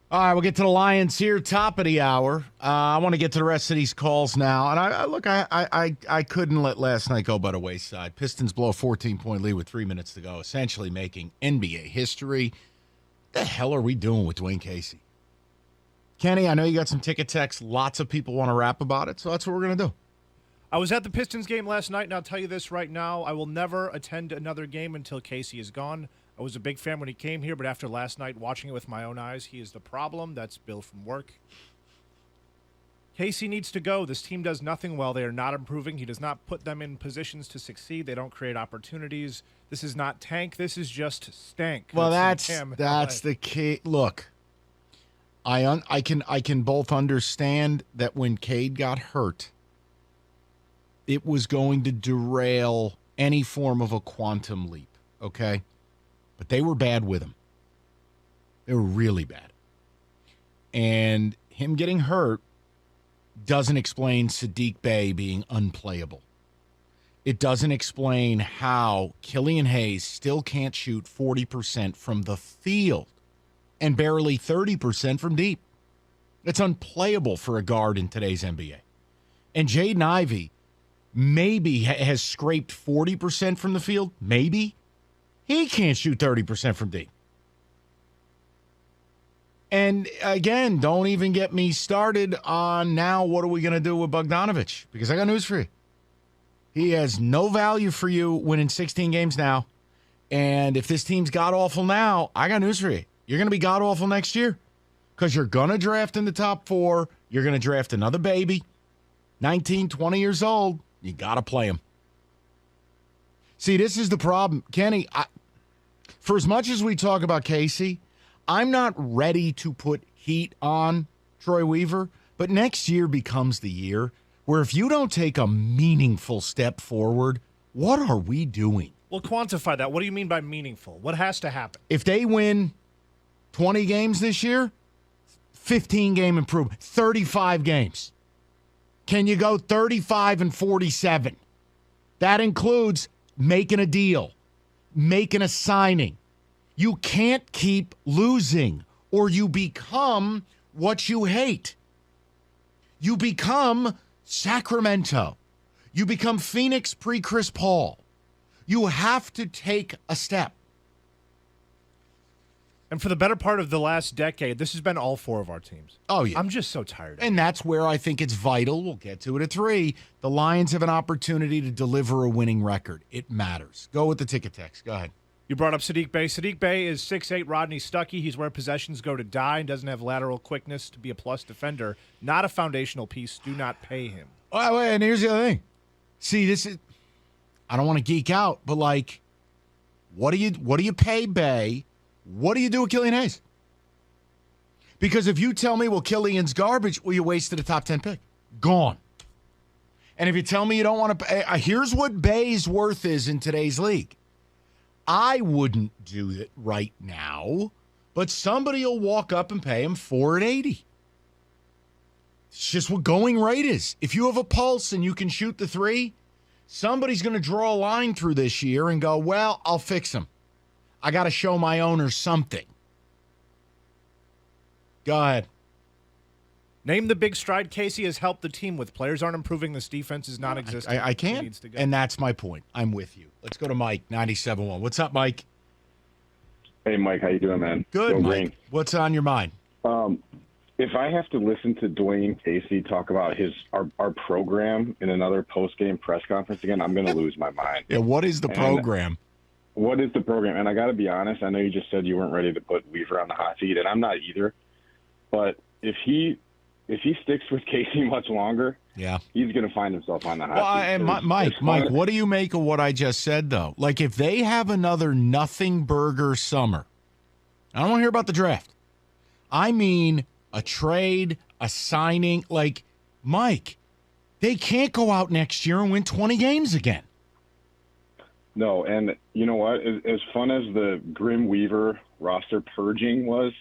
All right, we'll get to the Lions here, top of the hour. I want to get to the rest of these calls now. And I couldn't let last night go by the wayside. Pistons blow a 14-point lead with 3 minutes to go, essentially making NBA history. What the hell are we doing with Dwane Casey? Kenny, I know you got some ticket text. Lots of people want to rap about it, so that's what we're going to do. I was at the Pistons game last night, and I'll tell you this right now. I will never attend another game until Casey is gone. I was a big fan when he came here, but after last night, watching it with my own eyes, he is the problem. That's Bill from work. Casey needs to go. This team does nothing well. They are not improving. He does not put them in positions to succeed. They don't create opportunities. This is not tank. This is just stank. Well, that's the key. Look, I can both understand that when Cade got hurt, it was going to derail any form of a quantum leap, okay? But they were bad with him. They were really bad. And him getting hurt doesn't explain Sadiq Bey being unplayable. It doesn't explain how Killian Hayes still can't shoot 40% from the field and barely 30% from deep. It's unplayable for a guard in today's NBA. And Jaden Ivey maybe has scraped 40% from the field, maybe. He can't shoot 30% from deep. And again, don't even get me started on now what are we going to do with Bogdanović? Because I got news for you. He has no value for you winning 16 games now. And if this team's god-awful now, I got news for you. You're going to be god-awful next year because you're going to draft in the top 4. You're going to draft another baby, 19, 20 years old. You got to play him. See, this is the problem. Kenny, for as much as we talk about Casey, I'm not ready to put heat on Troy Weaver, but next year becomes the year where if you don't take a meaningful step forward, what are we doing? Well, quantify that. What do you mean by meaningful? What has to happen? If they win 20 games this year, 15-game improvement, 35 games. Can you go 35 and 47? That includes making a deal, making a signing. You can't keep losing or you become what you hate. You become Sacramento. You become Phoenix pre-Chris Paul. You have to take a step. And for the better part of the last decade, this has been all 4 of our teams. Oh, yeah. I'm just so tired of it. And that's where I think it's vital. We'll get to it at 3. The Lions have an opportunity to deliver a winning record. It matters. Go with the ticket text. Go ahead. You brought up Sadiq Bey. Sadiq Bey is 6'8", Rodney Stuckey. He's where possessions go to die and doesn't have lateral quickness to be a plus defender. Not a foundational piece. Do not pay him. Oh, and here's the other thing. See, this is, I don't want to geek out, but like, what do you pay Bey? What do you do with Killian Hayes? Because if you tell me, well, Killian's garbage, well, you wasted a top 10 pick. Gone. And if you tell me you don't want to pay, here's what Bey's worth is in today's league. I wouldn't do it right now, but somebody will walk up and pay him $4.80. It's just what going rate is. If you have a pulse and you can shoot the 3, somebody's going to draw a line through this year and go, well, I'll fix him. I got to show my owner something. Go ahead. Name the big stride Casey has helped the team with. Players aren't improving. This defense is non-existent. I can't, and that's my point. I'm with you. Let's go to Mike, 97.1. What's up, Mike? Hey, Mike. How you doing, man? Good, Go Mike. Green. What's on your mind? If I have to listen to Dwane Casey talk about our program in another post-game press conference again, I'm going to lose my mind. Yeah, what is the program? What is the program? And I got to be honest, I know you just said you weren't ready to put Weaver on the hot seat, and I'm not either. But if he sticks with Casey much longer, yeah, he's going to find himself on the hot well, seat. And Mike, what do you make of what I just said, though? Like, if they have another nothing burger summer, I don't want to hear about the draft. I mean a trade, a signing. Like, Mike, they can't go out next year and win 20 games again. No, and you know what? As fun as the Grim Weaver roster purging was,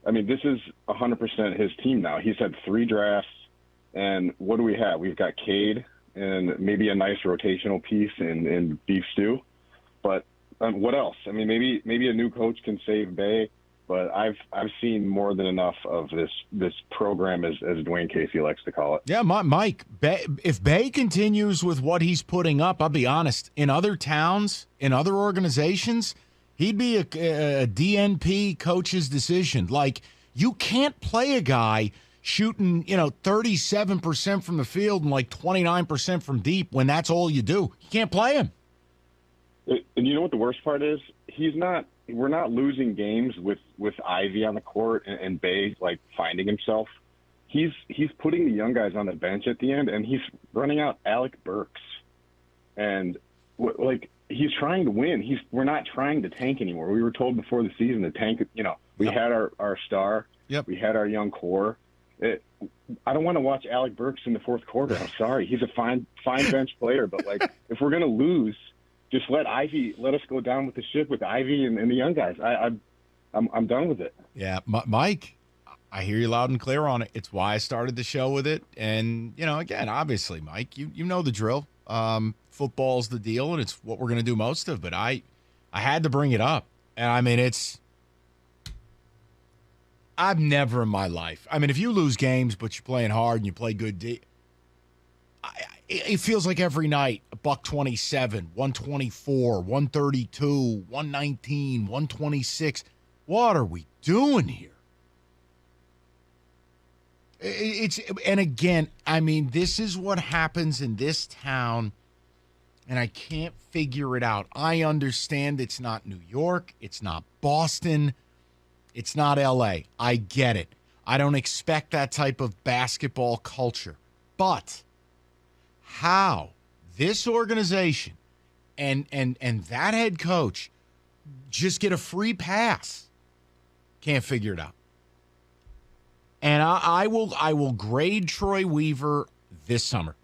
I mean, this is 100% his team now. He's had 3 drafts, and what do we have? We've got Cade and maybe a nice rotational piece in Beef Stew. But what else? I mean, maybe a new coach can save Bey, but I've seen more than enough of this program, as Dwane Casey likes to call it. Yeah, Mike, if Bay continues with what he's putting up, I'll be honest, in other towns, in other organizations, he'd be a DNP coach's decision. Like, you can't play a guy shooting, 37% from the field and like 29% from deep when that's all you do. You can't play him. And you know what the worst part is? We're not losing games with Ivy on the court and Bay like finding himself. He's putting the young guys on the bench at the end, and he's running out Alec Burks, and he's trying to win. We're not trying to tank anymore. We were told before the season to tank. We had our star. Yep. We had our young core. I don't want to watch Alec Burks in the fourth quarter. I'm sorry. He's a fine bench player, but if we're gonna lose, just let us go down with the ship with Ivy and the young guys. I'm done with it. Yeah, Mike, I hear you loud and clear on it. It's why I started the show with it. And, again, obviously, Mike, you know the drill. Football's the deal, and it's what we're going to do most of. But I had to bring it up. And, I mean, I've never in my life. I mean, if you lose games but you're playing hard and you play good it feels like every night, $127, 124, 132, 119, 126. What are we doing here? And again, I mean, this is what happens in this town, and I can't figure it out. I understand it's not New York, it's not Boston, it's not L.A. I get it. I don't expect that type of basketball culture. But how this organization and that head coach just get a free pass, can't figure it out. And I will grade Troy Weaver this summer.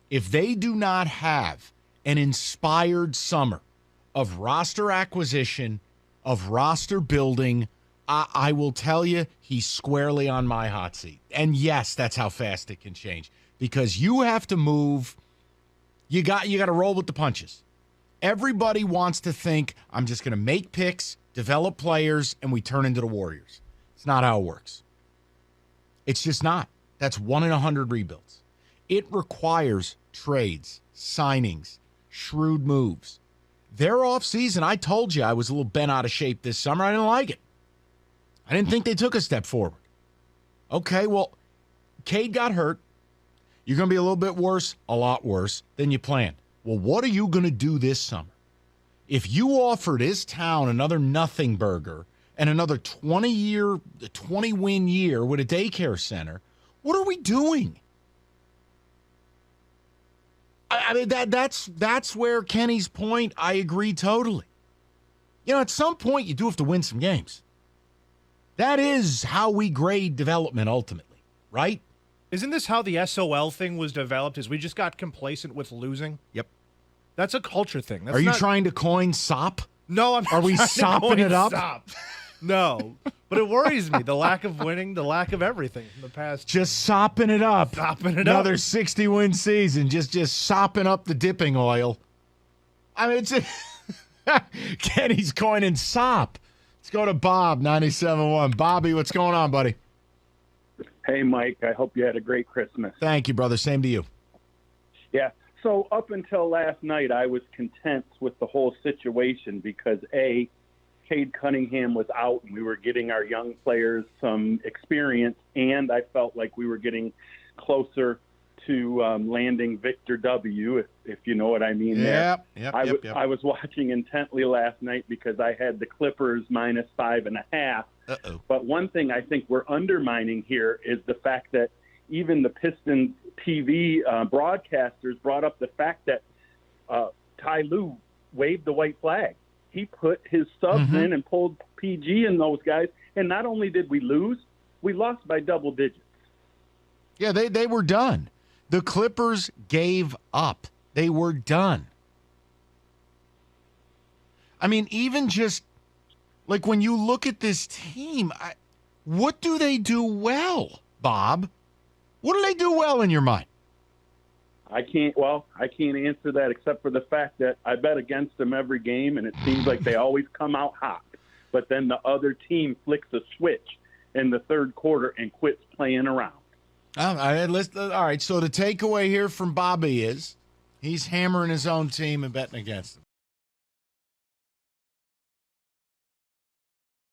If they do not have an inspired summer of roster acquisition, of roster building, I will tell you he's squarely on my hot seat. And yes, that's how fast it can change. Because you have to move. You got to roll with the punches. Everybody wants to think, I'm just going to make picks, develop players, and we turn into the Warriors. It's not how it works. It's just not. That's 1 in 100 rebuilds. It requires trades, signings, shrewd moves. Their offseason, I told you I was a little bent out of shape this summer. I didn't like it. I didn't think they took a step forward. Okay, well, Cade got hurt. You're going to be a little bit worse, a lot worse, than you planned. Well, what are you going to do this summer? If you offer this town another nothing burger and another 20-win year with a daycare center, what are we doing? I mean, that's where Kenny's point, I agree totally. At some point, you do have to win some games. That is how we grade development ultimately, right? Isn't this how the SOL thing was developed? Is we just got complacent with losing? Yep. That's a culture thing. That's Are you trying to coin sop? No, I'm not. Are we sopping it up? Sop. No. But it worries me, the lack of winning, the lack of everything in the past. Just sopping it up. Sopping it Another up. 60-win season, just sopping up the dipping oil. I mean, it's Kenny's coining sop. Let's go to Bob, 97.1. Bobby, what's going on, buddy? Hey, Mike, I hope you had a great Christmas. Thank you, brother. Same to you. Yeah, so up until last night, I was content with the whole situation because, A, Cade Cunningham was out and we were getting our young players some experience, and I felt like we were getting closer to landing Victor W., if you know what I mean there. Yep. I was watching intently last night because I had the Clippers minus 5.5. Uh-oh. But one thing I think we're undermining here is the fact that even the Pistons TV broadcasters brought up the fact that Ty Lue waved the white flag. He put his subs in and pulled PG in those guys. And not only did we lose, we lost by double digits. Yeah, they were done. The Clippers gave up. They were done. I mean, even just like when you look at this team, what do they do well, Bob? What do they do well in your mind? I can't answer that except for the fact that I bet against them every game, and it seems like they always come out hot. but then the other team flicks a switch in the third quarter and quits playing around. All right, so the takeaway here from Bobby is he's hammering his own team and betting against them.